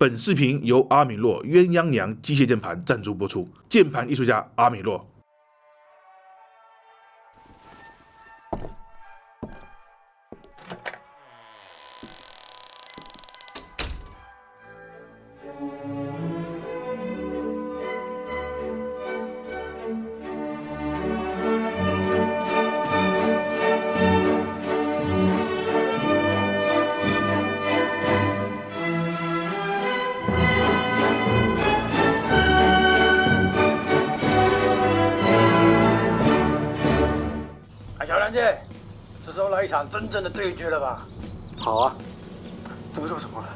本视频由阿米洛鸳鸯娘机械键盘赞助播出，键盘艺术家阿米洛。小兰姐，是时候来一场真正的对决了吧？好啊，怎么了？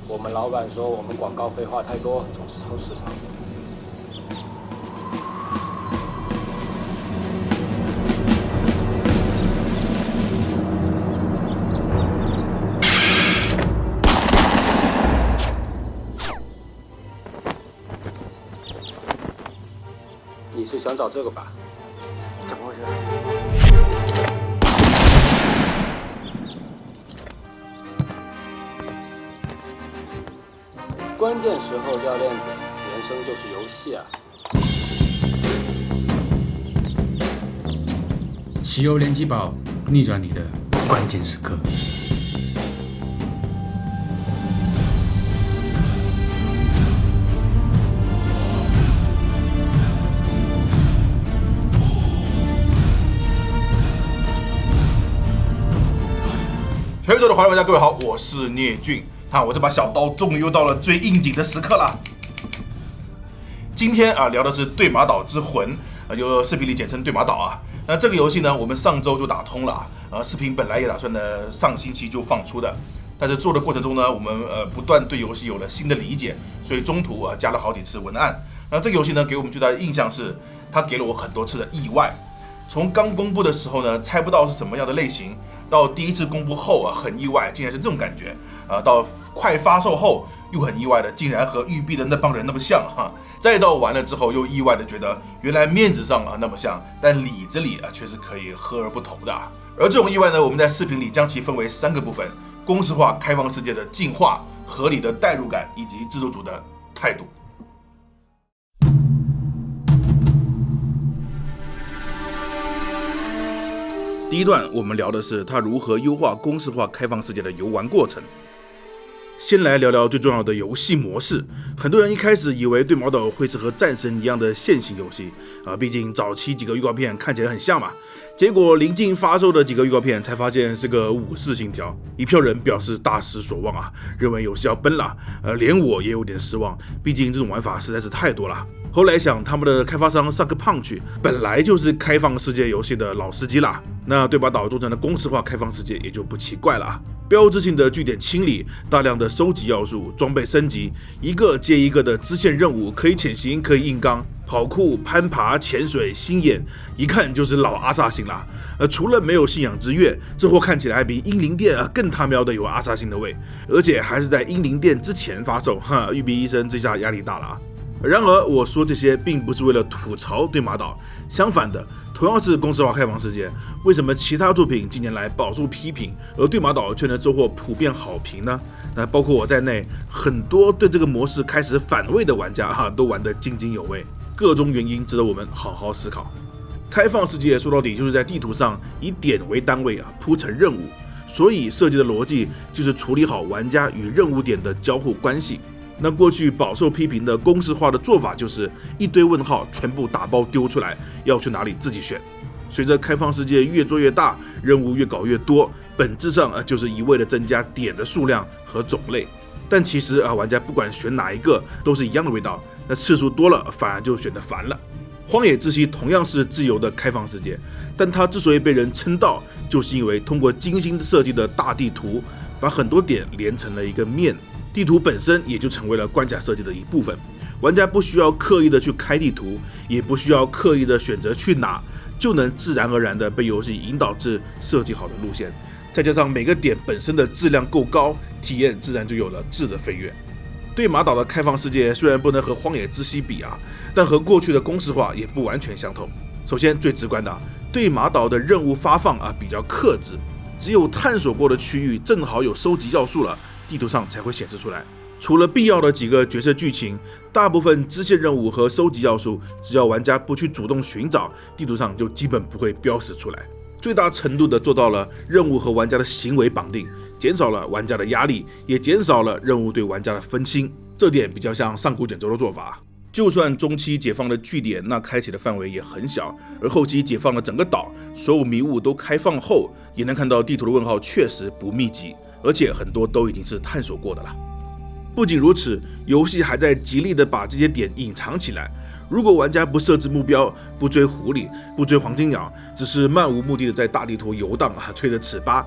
我们老板说我们广告费花太多，总是超市场。你是想找这个吧？怎么回事？关键时候掉链子，人生就是游戏啊！奇优联机宝，逆转你的关键时刻。全宇宙的华人玩家，各位好，我是聂俊。我这把小刀终于又到了最应景的时刻了。今天聊的是《对马岛之魂》，就视频里简称对马岛啊。那这个游戏呢，我们上周就打通了视频本来也打算呢上星期就放出的，但是做的过程中呢，我们不断对游戏有了新的理解，所以中途加了好几次文案。那这个游戏呢，给我们最大的印象是，它给了我很多次的意外。从刚公布的时候呢，猜不到是什么样的类型，到第一次公布后很意外，竟然是这种感觉。到快发售后又很意外的，竟然和育碧的那帮人那么像哈。再到完了之后又意外的觉得，原来面子上那么像，但里子里却是可以和而不同的。而这种意外呢，我们在视频里将其分为3个部分：公式化开放世界的进化、合理的代入感以及制作组的态度。第一段我们聊的是它如何优化公式化开放世界的游玩过程。先来聊聊最重要的游戏模式。很多人一开始以为对马岛会是和战神一样的线性游戏毕竟早期几个预告片看起来很像嘛。结果临近发售的几个预告片才发现是个武士信条，一票人表示大失所望认为游戏要崩了。连我也有点失望，毕竟这种玩法实在是太多了。后来想，他们的开发商Sucker Punch本来就是开放世界游戏的老司机啦，那对马岛做成了公式化开放世界也就不奇怪了标志性的据点清理，大量的收集要素，装备升级，一个接一个的支线任务，可以潜行，可以硬刚，跑酷、攀爬、潜水、星眼，一看就是老阿萨辛啦。除了没有信仰之月，这货看起来还比英灵殿更他喵的有阿萨辛的味，而且还是在英灵殿之前发售，育碧医生这下压力大了然而我说这些并不是为了吐槽对马岛，相反的，同样是公式化开放世界，为什么其他作品近年来饱受批评，而对马岛却能收获普遍好评呢？那包括我在内，很多对这个模式开始反胃的玩家都玩得津津有味，各种原因值得我们好好思考。开放世界说到底就是在地图上以点为单位铺成任务，所以设计的逻辑就是处理好玩家与任务点的交互关系。那过去饱受批评的公式化的做法就是一堆问号全部打包丢出来，要去哪里自己选。随着开放世界越做越大，任务越搞越多，本质上就是一味的增加点的数量和种类。但其实玩家不管选哪一个都是一样的味道，那次数多了反而就选得烦了。荒野之息同样是自由的开放世界，但它之所以被人称道，就是因为通过精心设计的大地图，把很多点连成了一个面。地图本身也就成为了关卡设计的一部分，玩家不需要刻意的去开地图，也不需要刻意的选择去哪，就能自然而然的被游戏引导至设计好的路线。再加上每个点本身的质量够高，体验自然就有了质的飞跃。对马岛的开放世界虽然不能和荒野之息比但和过去的公式化也不完全相同。首先最直观的，对马岛的任务发放比较克制，只有探索过的区域正好有收集要素了，地图上才会显示出来。除了必要的几个角色剧情，大部分支线任务和收集要素，只要玩家不去主动寻找，地图上就基本不会标识出来。最大程度的做到了任务和玩家的行为绑定，减少了玩家的压力，也减少了任务对玩家的分心。这点比较像上古卷轴的做法。就算中期解放了据点，那开启的范围也很小，而后期解放了整个岛，所有迷雾都开放后，也能看到地图的问号确实不密集，而且很多都已经是探索过的了。不仅如此，游戏还在极力的把这些点隐藏起来。如果玩家不设置目标，不追狐狸，不追黄金鸟，只是漫无目的的在大地图游荡吹着糍粑，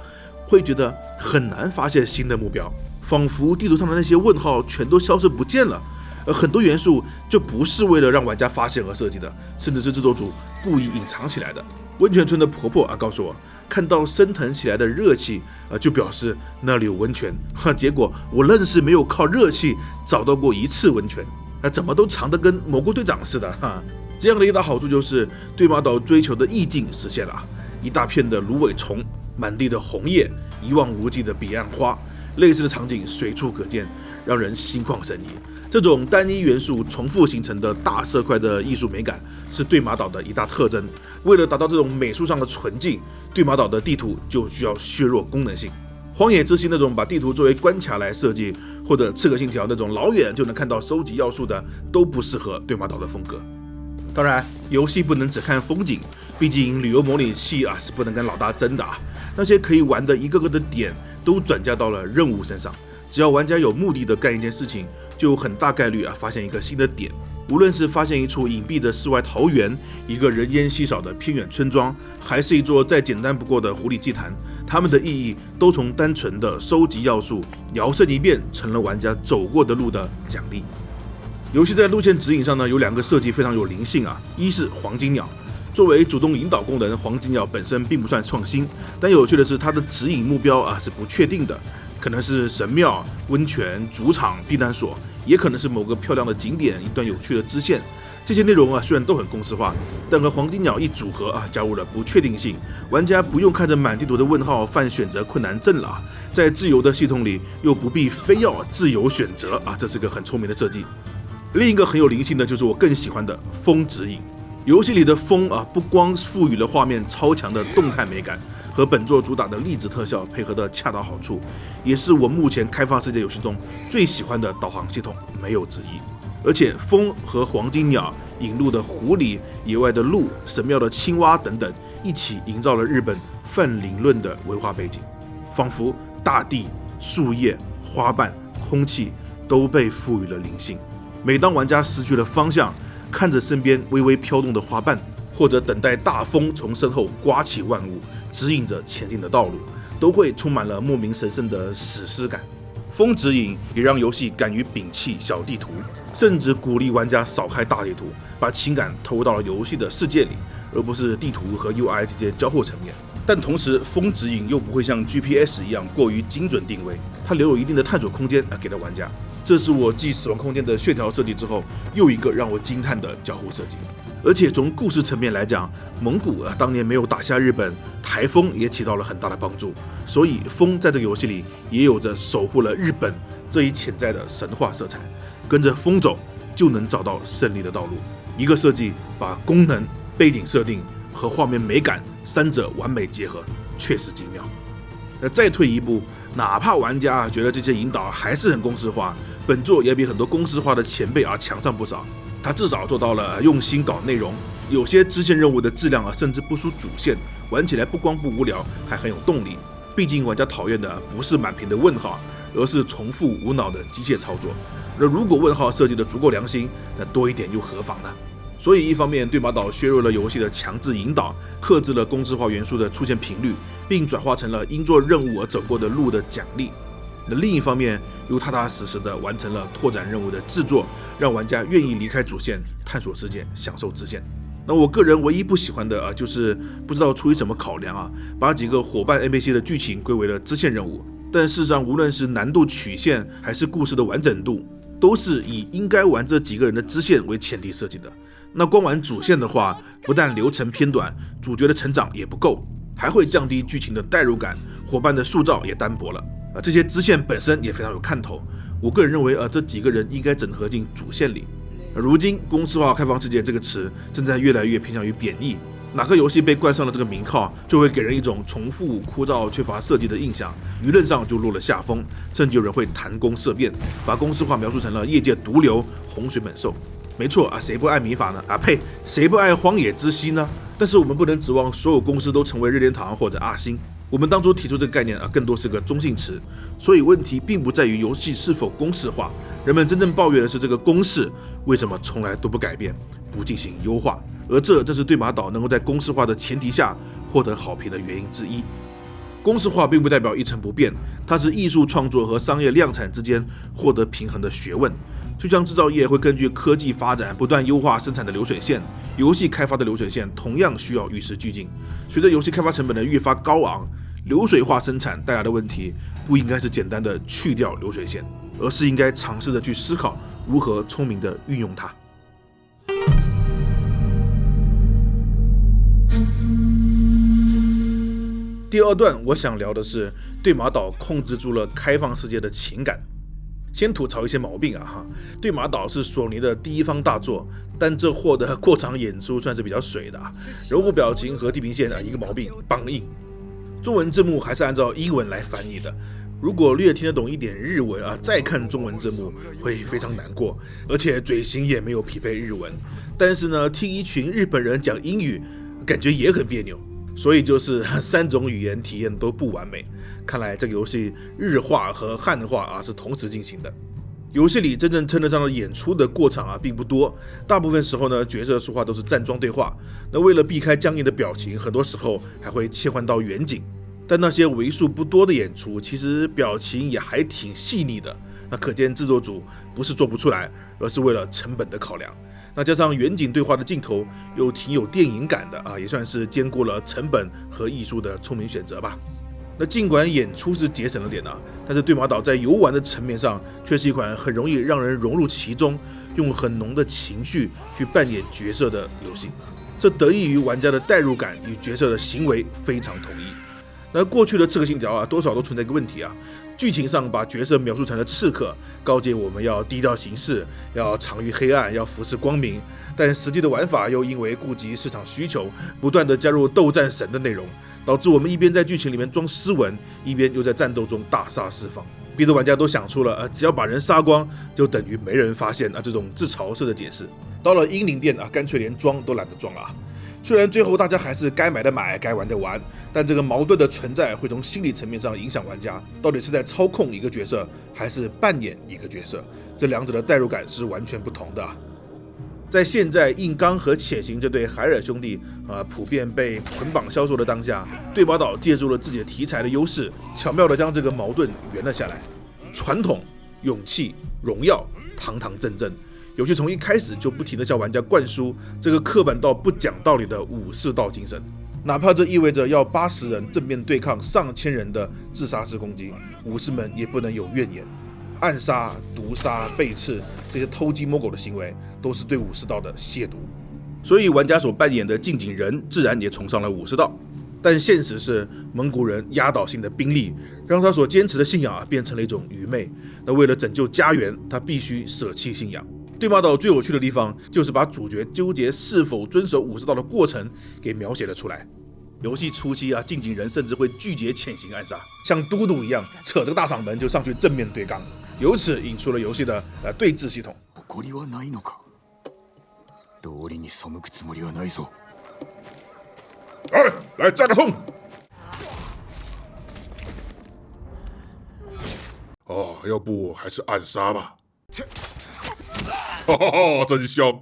会觉得很难发现新的目标，仿佛地图上的那些问号全都消失不见了。而很多元素就不是为了让玩家发现而设计的，甚至是制作组故意隐藏起来的。温泉村的婆婆告诉我，看到升腾起来的热气就表示那里有温泉，结果我愣是没有靠热气找到过一次温泉，怎么都藏得跟蘑菇队长似的这样的一大好处就是对马岛追求的意境实现了，一大片的芦苇丛，满地的红叶，一望无际的彼岸花，类似的场景随处可见，让人心旷神怡。这种单一元素重复形成的大色块的艺术美感是对马岛的一大特征。为了达到这种美术上的纯净，对马岛的地图就需要削弱功能性。荒野之息那种把地图作为关卡来设计，或者刺客信条那种老远就能看到收集要素的，都不适合对马岛的风格。当然，游戏不能只看风景，毕竟旅游模拟器是不能跟老大争的那些可以玩的一个个的点都转嫁到了任务身上，只要玩家有目的的干一件事情，就有很大概率发现一个新的点。无论是发现一处隐蔽的世外桃源，一个人烟稀少的偏远村庄，还是一座再简单不过的狐狸祭坛，它们的意义都从单纯的收集要素摇身一变成了玩家走过的路的奖励。游戏在路线指引上呢，有两个设计非常有灵性一是黄金鸟。作为主动引导功能，黄金鸟本身并不算创新，但有趣的是它的指引目标是不确定的，可能是神庙、温泉、主场、避难所，也可能是某个漂亮的景点、一段有趣的支线。这些内容虽然都很公式化，但和黄金鸟一组合加入了不确定性，玩家不用看着满地图的问号犯选择困难症了在自由的系统里又不必非要自由选择这是个很聪明的设计。另一个很有灵性的就是我更喜欢的风指引。游戏里的风不光赋予了画面超强的动态美感，和本作主打的粒子特效配合的恰到好处，也是我目前开发世界游戏中最喜欢的导航系统，没有之一。而且风和黄金鸟、引路的狐狸、野外的鹿、神庙的青蛙等等，一起营造了日本泛灵论的文化背景，仿佛大地、树叶、花瓣、空气都被赋予了灵性。每当玩家失去了方向，看着身边微微飘动的花瓣，或者等待大风从身后刮起万物，指引着前进的道路，都会充满了莫名神圣的史诗感。风指引也让游戏敢于摒弃小地图，甚至鼓励玩家扫开大地图，把情感投入到了游戏的世界里，而不是地图和 UI 这些交互层面。但同时，风指引又不会像 GPS 一样过于精准定位，它留有一定的探索空间给了玩家。这是我继死亡空间的血条设计之后，又一个让我惊叹的交互设计。而且从故事层面来讲，蒙古当年没有打下日本，台风也起到了很大的帮助，所以风在这个游戏里也有着守护了日本这一潜在的神话色彩。跟着风走，就能找到胜利的道路。一个设计把功能、背景设定和画面美感三者完美结合，确实精妙。再退一步，哪怕玩家觉得这些引导还是很公式化，本作也比很多公式化的前辈强上不少。他至少做到了用心搞内容，有些支线任务的质量甚至不输主线，玩起来不光不无聊，还很有动力。毕竟玩家讨厌的不是满屏的问号，而是重复无脑的机械操作。那如果问号设计的足够良心，那多一点又何妨呢？所以一方面对马岛削弱了游戏的强制引导，克制了公式化元素的出现频率，并转化成了因做任务而走过的路的奖励。那另一方面又踏踏实实的完成了拓展任务的制作，让玩家愿意离开主线，探索世界，享受支线。那我个人唯一不喜欢的就是不知道出于什么考量把几个伙伴 NPC 的剧情归为了支线任务。但事实上，无论是难度曲线还是故事的完整度，都是以应该玩这几个人的支线为前提设计的。那光玩主线的话，不但流程偏短，主角的成长也不够，还会降低剧情的代入感，伙伴的塑造也单薄了。这些支线本身也非常有看头。我个人认为这几个人应该整合进主线里。如今公式化开放世界这个词正在越来越偏向于贬义，哪个游戏被冠上了这个名号，就会给人一种重复、枯燥、缺乏设计的印象，舆论上就落了下风，甚至有人会谈公色变，把公式化描述成了业界毒瘤、洪水猛兽。没错谁不爱米法呢？呸，谁不爱荒野之息呢？但是我们不能指望所有公司都成为任天堂或者阿星。我们当初提出这个概念更多是个中性词，所以问题并不在于游戏是否公式化，人们真正抱怨的是这个公式为什么从来都不改变，不进行优化，而这正是对马岛能够在公式化的前提下获得好评的原因之一。公式化并不代表一成不变，它是艺术创作和商业量产之间获得平衡的学问。就像制造业会根据科技发展不断优化生产的流水线，游戏开发的流水线同样需要与时俱进。随着游戏开发成本的越发高昂，流水化生产带来的问题不应该是简单的去掉流水线，而是应该尝试着去思考如何聪明的运用它。第二段我想聊的是对马岛控制住了开放世界的情感。先吐槽一些毛病对马岛是索尼的第一方大作，但这货的过场演出算是比较水的人物表情和地平线一个毛病，梆硬。中文字幕还是按照英文来翻译的，如果略听得懂一点日文再看中文字幕会非常难过，而且嘴型也没有匹配日文。但是呢，听一群日本人讲英语，感觉也很别扭。所以就是3种语言体验都不完美，看来这个游戏日化和汉化是同时进行的。游戏里真正称得上的演出的过场并不多，大部分时候呢，角色说话都是站桩对话。那为了避开僵硬的表情，很多时候还会切换到远景。但那些为数不多的演出，其实表情也还挺细腻的。那可见制作组不是做不出来，而是为了成本的考量。那加上远景对话的镜头又挺有电影感的也算是兼顾了成本和艺术的聪明选择吧。那尽管演出是节省了点但是对马岛在游玩的层面上却是一款很容易让人融入其中，用很浓的情绪去扮演角色的游戏。这得益于玩家的代入感与角色的行为非常统一。那过去的刺客信条多少都存在一个问题剧情上把角色描述成了刺客，告诫我们要低调行事，要藏于黑暗，要服侍光明。但实际的玩法又因为顾及市场需求，不断的加入斗战神的内容，导致我们一边在剧情里面装斯文，一边又在战斗中大杀四方，逼得玩家都想出了只要把人杀光就等于没人发现这种自嘲式的解释。到了英灵殿干脆连装都懒得装了虽然最后大家还是该买的买，该玩的玩，但这个矛盾的存在会从心理层面上影响玩家，到底是在操控一个角色，还是扮演一个角色，这两者的代入感是完全不同的在现在硬刚和潜行这对海尔兄弟普遍被捆绑销售的当下，对马岛借助了自己的题材的优势，巧妙地将这个矛盾圆了下来。传统、勇气、荣耀，堂堂正正。游戏从一开始就不停地向玩家灌输这个刻板到不讲道理的武士道精神，哪怕这意味着要80人正面对抗上千人的自杀式攻击，武士们也不能有怨言。暗杀、毒杀、背刺这些偷鸡摸狗的行为，都是对武士道的亵渎。所以玩家所扮演的近景人自然也崇尚了武士道。但现实是，蒙古人压倒性的兵力让他所坚持的信仰变成了一种愚昧。那为了拯救家园，他必须舍弃信仰。对马岛最有趣的地方，就是把主角纠结是否遵守武士道的过程给描写了出来。游戏初期近景人甚至会拒绝潜行暗殺，像都督一样扯着个大嗓门就上去正面对刚，由此引出了游戏的对峙系统。来战个痛！要不还是暗杀吧。真香！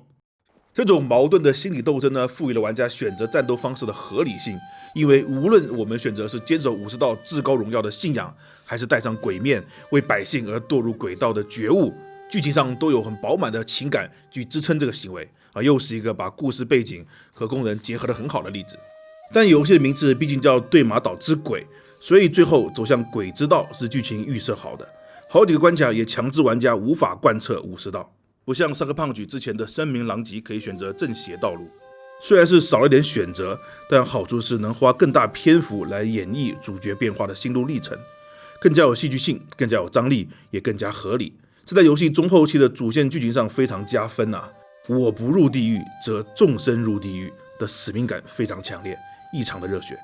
这种矛盾的心理斗争呢，赋予了玩家选择战斗方式的合理性。因为无论我们选择是坚守武士道至高荣耀的信仰，还是戴上鬼面为百姓而堕入鬼道的觉悟，剧情上都有很饱满的情感去支撑这个行为又是一个把故事背景和工人结合得很好的例子。但游戏的名字毕竟叫对马岛之鬼，所以最后走向鬼之道是剧情预设好的。好几个关卡也强制玩家无法贯彻武士道，不像萨克胖举之前的声名狼藉可以选择正邪道路。虽然是少了点选择，但好处是能花更大篇幅来演绎主角变化的心路历程。更加有戏剧性，更加有张力，也更加合理。这在游戏中后期的主线剧情上非常加分啊！我不入地狱，则众生入地狱的使命感非常强烈，异常的热血。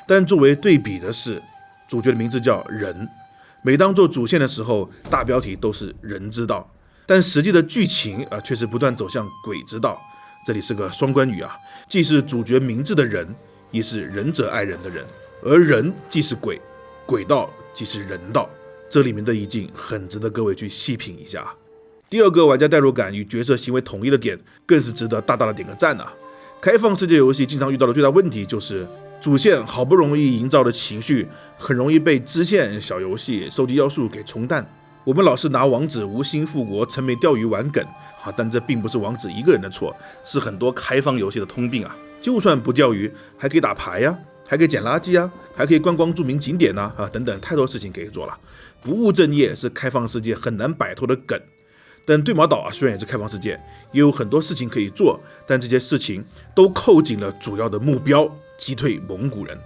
但作为对比的是，主角的名字叫人，每当做主线的时候，大标题都是人之道，但实际的剧情却是不断走向鬼之道。这里是个双关语啊，既是主角名字的人，也是仁者爱人的人，而人既是鬼，鬼道即是人道。这里面的意境很值得各位去细品一下。第二个玩家代入感与角色行为统一的点，更是值得大大的点个赞啊！开放世界游戏经常遇到的最大问题就是，主线好不容易营造的情绪，很容易被支线小游戏、收集要素给冲淡。我们老是拿王子无心复国、沉迷钓鱼玩梗，但这并不是王子一个人的错，是很多开放游戏的通病啊！就算不钓鱼，还可以打牌呀，还可以捡垃圾啊，还可以观光著名景点啊，等等，太多事情可以做了。不务正业是开放世界很难摆脱的梗。但对马岛虽然也是开放世界，也有很多事情可以做，但这些事情都扣紧了主要的目标，击退蒙古人。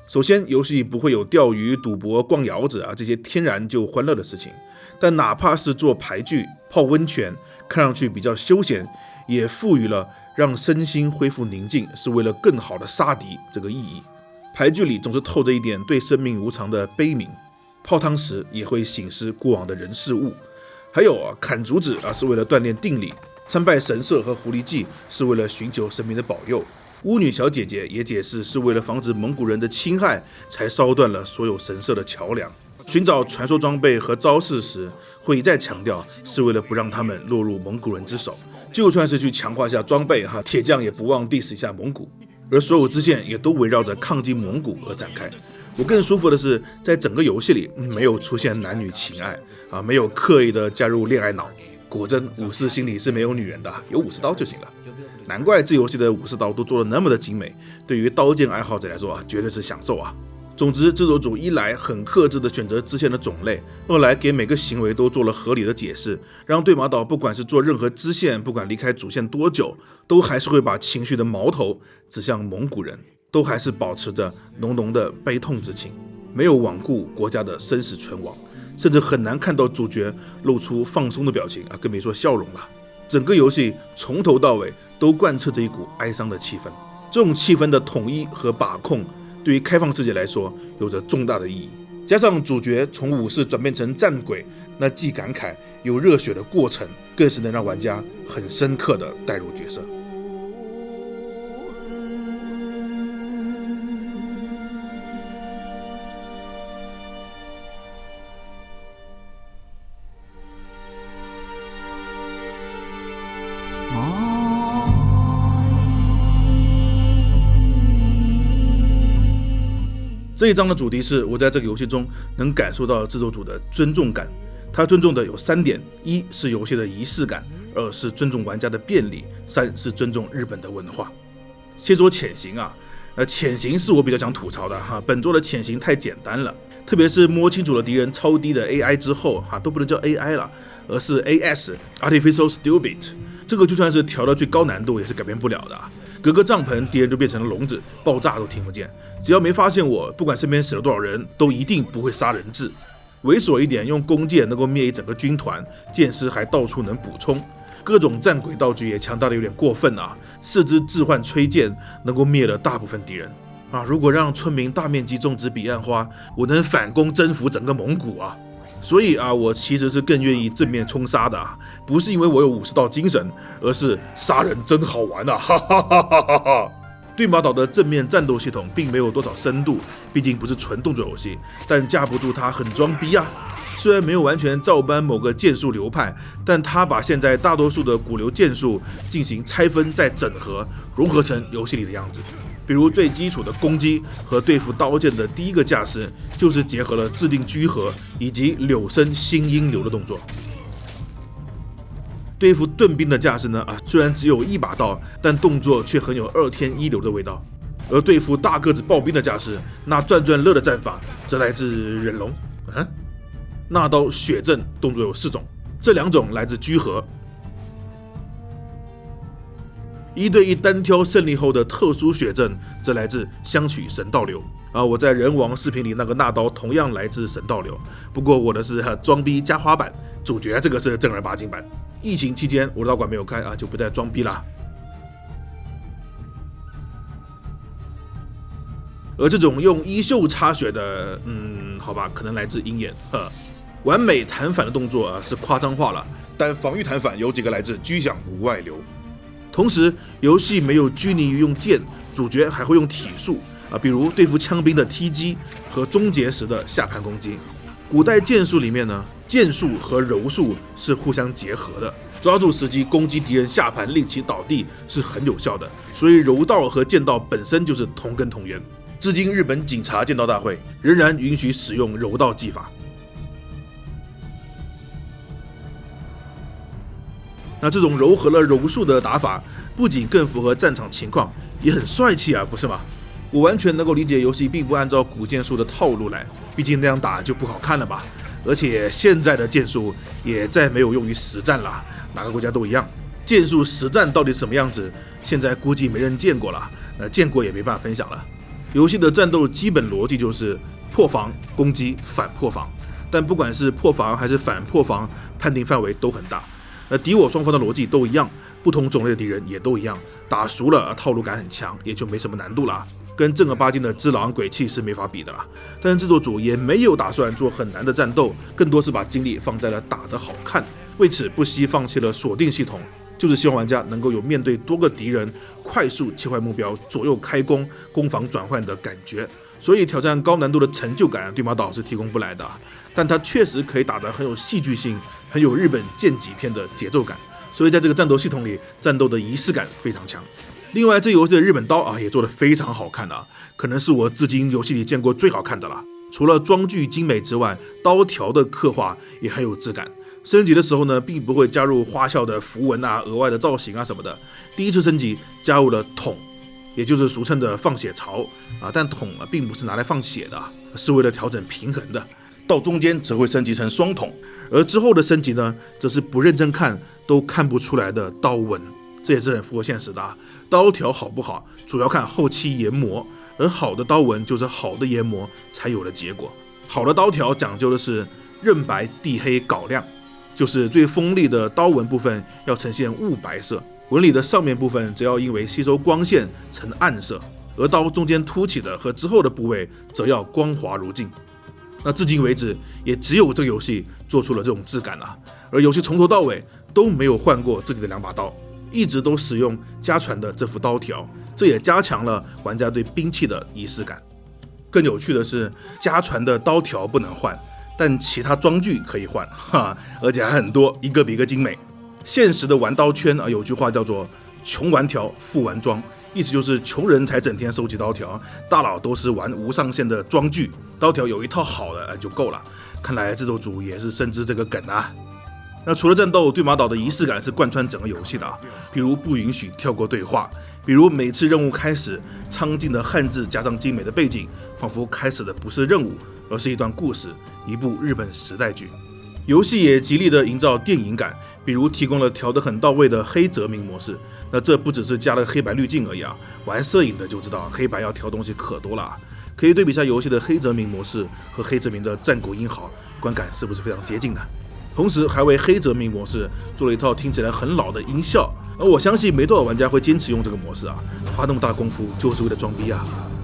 首先，游戏不会有钓鱼、赌博、逛窑子这些天然就欢乐的事情，但哪怕是做牌具、泡温泉，看上去比较休闲，也赋予了让身心恢复宁静，是为了更好的杀敌这个意义。牌具里总是透着一点对生命无常的悲悯，泡汤时也会省思过往的人事物。还有砍竹子是为了锻炼定力，参拜神社和狐狸祭是为了寻求神明的保佑。巫女小姐姐也解释是为了防止蒙古人的侵害，才烧断了所有神社的桥梁。寻找传说装备和招式时，会一再强调是为了不让他们落入蒙古人之手。就算是去强化一下装备铁匠也不忘 diss 一下蒙古。而所有支线也都围绕着抗击蒙古而展开。我更舒服的是，在整个游戏里没有出现男女情爱没有刻意的加入恋爱脑。果真武士心里是没有女人的，有武士刀就行了。难怪这游戏的武士刀都做得那么的精美，对于刀剑爱好者来说绝对是享受啊。总之，制作组一来很克制的选择支线的种类，二来给每个行为都做了合理的解释，让对马岛不管是做任何支线，不管离开主线多久，都还是会把情绪的矛头指向蒙古人，都还是保持着浓浓的悲痛之情，没有罔顾国家的生死存亡，甚至很难看到主角露出放松的表情更别说笑容了。整个游戏从头到尾都贯彻着一股哀伤的气氛，这种气氛的统一和把控，对于开放世界来说有着重大的意义。加上主角从武士转变成战鬼，那既感慨又热血的过程，更是能让玩家很深刻地带入角色。这一章的主题是我在这个游戏中能感受到制作组的尊重感。他尊重的有3点：一是游戏的仪式感，2是尊重玩家的便利，3是尊重日本的文化。先说潜行潜行是我比较想吐槽的本作的潜行太简单了，特别是摸清楚了敌人超低的 AI 之后都不能叫 AI 了，而是 AS Artificial Stupid。这个就算是调到最高难度也是改变不了的隔个帐篷，敌人就变成了笼子，爆炸都听不见。只要没发现我，不管身边死了多少人，都一定不会杀人质。猥琐一点，用弓箭能够灭一整个军团，箭师还到处能补充。各种战鬼道具也强大的有点过分4支置换吹箭能够灭了大部分敌人如果让村民大面积种植彼岸花，我能反攻征服整个蒙古所以我其实是更愿意正面冲杀的不是因为我有武士道精神，而是杀人真好玩哈哈哈哈哈哈。对马岛的正面战斗系统并没有多少深度，毕竟不是纯动作游戏，但架不住它很装逼虽然没有完全照搬某个剑术流派，但它把现在大多数的古流剑术进行拆分再整合，融合成游戏里的样子。比如最基础的攻击和对付刀剑的第一个架势，就是结合了制定居合以及柳生新音流的动作。对付盾兵的架势呢虽然只有1把刀，但动作却很有2天1流的味道。而对付大个子暴兵的架势，那转转乐的战法则来自忍龙那刀血阵动作有4种，这2种来自居合。1对1单挑胜利后的特殊血阵则来自香取神道流。我在人王视频里那个纳刀同样来自神道流，不过我的是装逼加花版，主角这个是正儿八经版。疫情期间我的道馆没有开就不再装逼啦。而这种用衣袖插血的，好吧，可能来自鹰眼。完美弹反的动作是夸张化了，但防御弹反有几个来自居享无外流。同时，游戏没有拘泥于用剑，主角还会用体术比如对付枪兵的踢击和终结时的下盘攻击。古代剑术里面呢，剑术和柔术是互相结合的，抓住时机攻击敌人下盘，令其倒地是很有效的。所以柔道和剑道本身就是同根同源。至今日本警察剑道大会仍然允许使用柔道技法。那这种糅合了柔术的打法，不仅更符合战场情况，也很帅气不是吗？我完全能够理解游戏并不按照古剑术的套路来，毕竟那样打就不好看了吧。而且现在的剑术也再没有用于实战了，哪个国家都一样。剑术实战到底什么样子，现在估计没人见过了，见过也没办法分享了。游戏的战斗基本逻辑就是破防、攻击、反破防，但不管是破防还是反破防，判定范围都很大。敌我双方的逻辑都一样，不同种类的敌人也都一样，打熟了套路感很强，也就没什么难度了。跟正儿八经的只狼鬼泣是没法比的啦。但是制作组也没有打算做很难的战斗，更多是把精力放在了打得好看，为此不惜放弃了锁定系统，就是希望玩家能够有面对多个敌人快速切换目标、左右开弓、攻防转换的感觉。所以挑战高难度的成就感对马岛是提供不来的，但它确实可以打得很有戏剧性，很有日本剑戟片的节奏感。所以在这个战斗系统里，战斗的仪式感非常强。另外，这游戏的日本刀也做得非常好看可能是我至今游戏里见过最好看的了。除了装具精美之外，刀条的刻画也很有质感。升级的时候呢，并不会加入花哨的符文额外的造型什么的。第一次升级加入了桶，也就是俗称的放血槽但桶并不是拿来放血的，是为了调整平衡的。到中间则会升级成双桶，而之后的升级呢，则是不认真看都看不出来的刀纹，这也是很符合现实的刀条好不好，主要看后期研磨，而好的刀纹就是好的研磨才有的结果。好的刀条讲究的是刃白地黑镐亮，就是最锋利的刀纹部分要呈现雾白色，纹理的上面部分则要因为吸收光线呈暗色，而刀中间凸起的和之后的部位则要光滑如镜。那至今为止，也只有这个游戏做出了这种质感而游戏从头到尾都没有换过自己的2把刀，一直都使用家传的这副刀条，这也加强了玩家对兵器的仪式感。更有趣的是，家传的刀条不能换，但其他装具可以换而且还很多，一个比一个精美。现实的玩刀圈有句话叫做穷玩条富玩装，意思就是穷人才整天收集刀条，大佬都是玩无上限的装具，刀条有一套好的就够了。看来制作组也是深知这个梗那除了战斗，对马岛的仪式感是贯穿整个游戏的比如不允许跳过对话，比如每次任务开始，苍劲的汉字加上精美的背景，仿佛开始的不是任务，而是一段故事，一部日本时代剧。游戏也极力的营造电影感，比如提供了调得很到位的黑泽明模式。那这不只是加了黑白滤镜而已玩摄影的就知道黑白要调东西可多了可以对比一下游戏的黑泽明模式和黑泽明的战国英豪，观感是不是非常接近的？同时还为黑泽明模式做了一套听起来很老的音效，而我相信没多少玩家会坚持用这个模式花那么大功夫就是为了装逼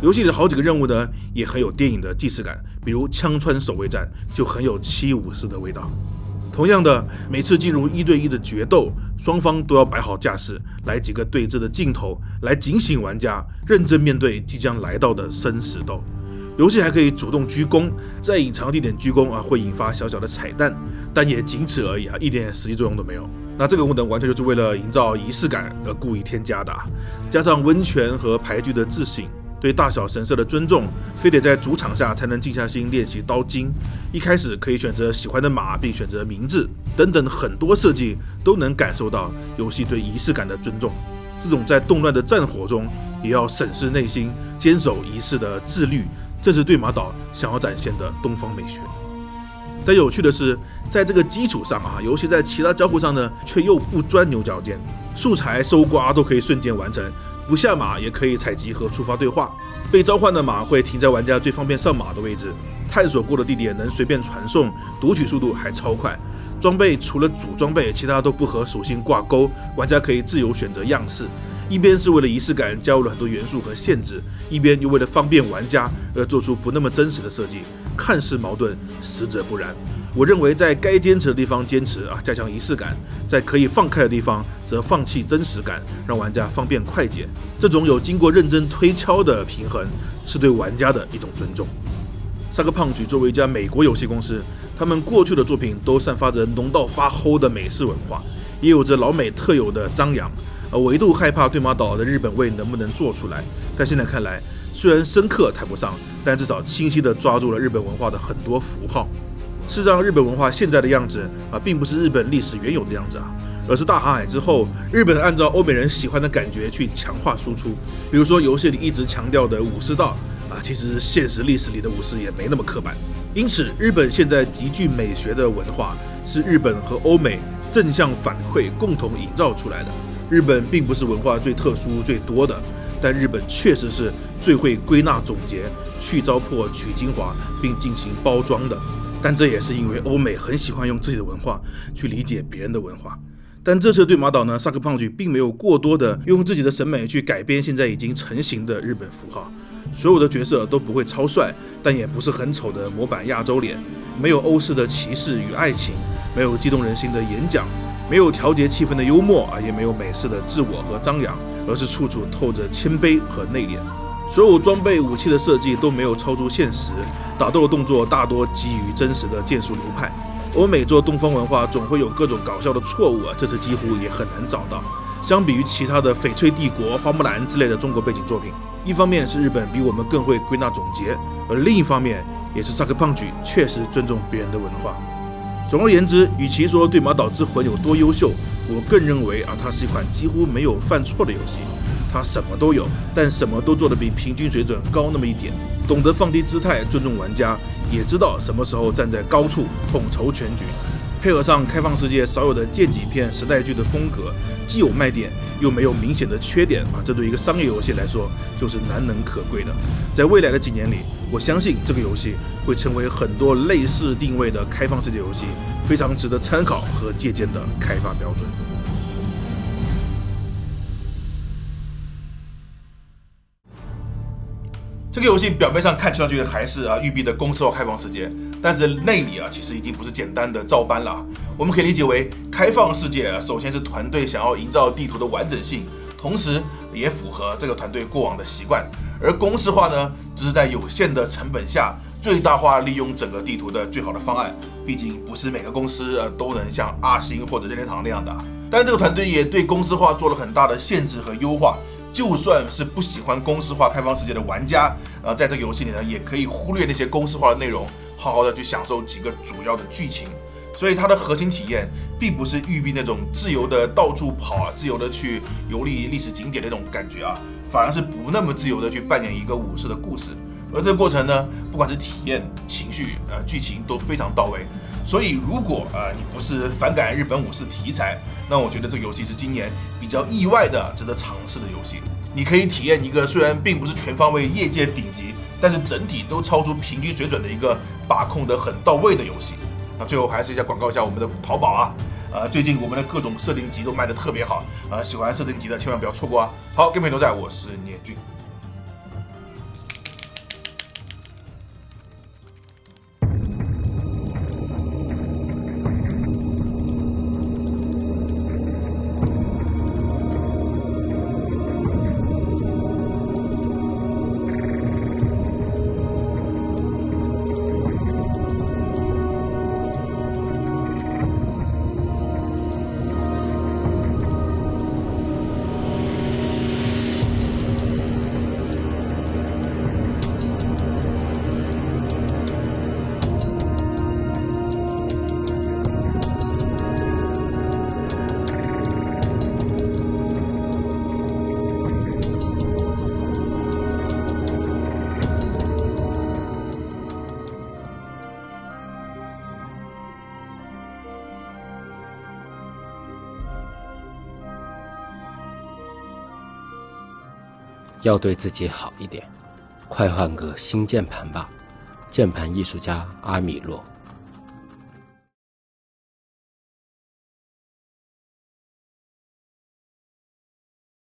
游戏里的好几个任务呢，也很有电影的既视感，比如枪穿守卫战就很有七武士的味道。同样的，每次进入1对1的决斗，双方都要摆好架势，来几个对峙的镜头，来警醒玩家认真面对即将来到的生死斗。游戏还可以主动鞠躬，在隐藏地点鞠躬会引发小小的彩蛋，但也仅此而已一点实际作用都没有。那这个功能完全就是为了营造仪式感而故意添加的加上温泉和牌局的自省，对大小神社的尊重，非得在主场下才能静下心练习刀精。一开始可以选择喜欢的马，并选择名字等等，很多设计都能感受到游戏对仪式感的尊重。这种在动乱的战火中也要审视内心、坚守仪式的自律，这是对马岛想要展现的东方美学。但有趣的是，在这个基础上啊，游戏在其他交互上呢，却又不钻牛角尖，素材搜刮都可以瞬间完成，不下马也可以采集和触发对话，被召唤的马会停在玩家最方便上马的位置，探索过的地点能随便传送，读取速度还超快。装备除了主装备，其他都不和属性挂钩，玩家可以自由选择样式。一边是为了仪式感加入了很多元素和限制，一边又为了方便玩家而做出不那么真实的设计，看似矛盾，实则不然。我认为在该坚持的地方坚持啊，加强仪式感；在可以放开的地方则放弃真实感，让玩家方便快捷。这种有经过认真推敲的平衡，是对玩家的一种尊重。Sucker Punch 作为一家美国游戏公司，他们过去的作品都散发着浓到发齁的美式文化，也有着老美特有的张扬，唯独害怕对马岛的日本味能不能做出来。但现在看来，虽然深刻谈不上，但至少清晰地抓住了日本文化的很多符号。事实上，日本文化现在的样子并不是日本历史原有的样子而是大航海之后，日本按照欧美人喜欢的感觉去强化输出。比如说游戏里一直强调的武士道其实现实历史里的武士也没那么刻板。因此，日本现在极具美学的文化是日本和欧美正向反馈共同营造出来的。日本并不是文化最特殊最多的，但日本确实是最会归纳总结、去糟粕取精华并进行包装的。但这也是因为欧美很喜欢用自己的文化去理解别人的文化。但这次对马岛呢，Sucker Punch并没有过多的用自己的审美去改编现在已经成型的日本符号。所有的角色都不会超帅，但也不是很丑的模板亚洲脸，没有欧式的骑士与爱情，没有激动人心的演讲，没有调节气氛的幽默也没有美式的自我和张扬，而是处处透着谦卑和内敛。所有装备武器的设计都没有超出现实，打斗的动作大多基于真实的剑术流派。欧美做东方文化总会有各种搞笑的错误这次几乎也很难找到。相比于其他的翡翠帝国、花木兰之类的中国背景作品，一方面是日本比我们更会归纳总结，而另一方面也是Sucker Punch确实尊重别人的文化。总而言之，与其说对马岛之魂有多优秀，我更认为它是一款几乎没有犯错的游戏。它什么都有，但什么都做得比平均水准高那么一点，懂得放低姿态，尊重玩家，也知道什么时候站在高处统筹全局。配合上开放世界少有的剑戟片时代剧的风格，既有卖点，又没有明显的缺点这对一个商业游戏来说就是难能可贵的。在未来的几年里，我相信这个游戏会成为很多类似定位的开放世界游戏非常值得参考和借鉴的开发标准。这个游戏表面上看上去还是育碧的公司化开放世界，但是内里其实已经不是简单的照搬了。我们可以理解为开放世界首先是团队想要营造地图的完整性，同时也符合这个团队过往的习惯。而公式化呢，只是在有限的成本下最大化利用整个地图的最好的方案。毕竟不是每个公司都能像阿星或者任天堂那样的。但这个团队也对公式化做了很大的限制和优化。就算是不喜欢公式化开放世界的玩家，在这个游戏里呢，也可以忽略那些公式化的内容，好好的去享受几个主要的剧情。所以它的核心体验并不是育碧那种自由的到处跑自由的去游历历史景点那种感觉反而是不那么自由的去扮演一个武士的故事。而这个过程呢，不管是体验、情绪、剧情都非常到位。所以如果你不是反感日本武士题材，那我觉得这个游戏是今年比较意外的值得尝试的游戏。你可以体验一个虽然并不是全方位业界顶级，但是整体都超出平均水准的一个把控得很到位的游戏。那最后还是广告一下我们的淘宝最近我们的各种设定集都卖得特别好喜欢设定集的千万不要错过好，跟朋友都在，我是聂俊。要对自己好一点，快换个新键盘吧。键盘艺术家阿米洛。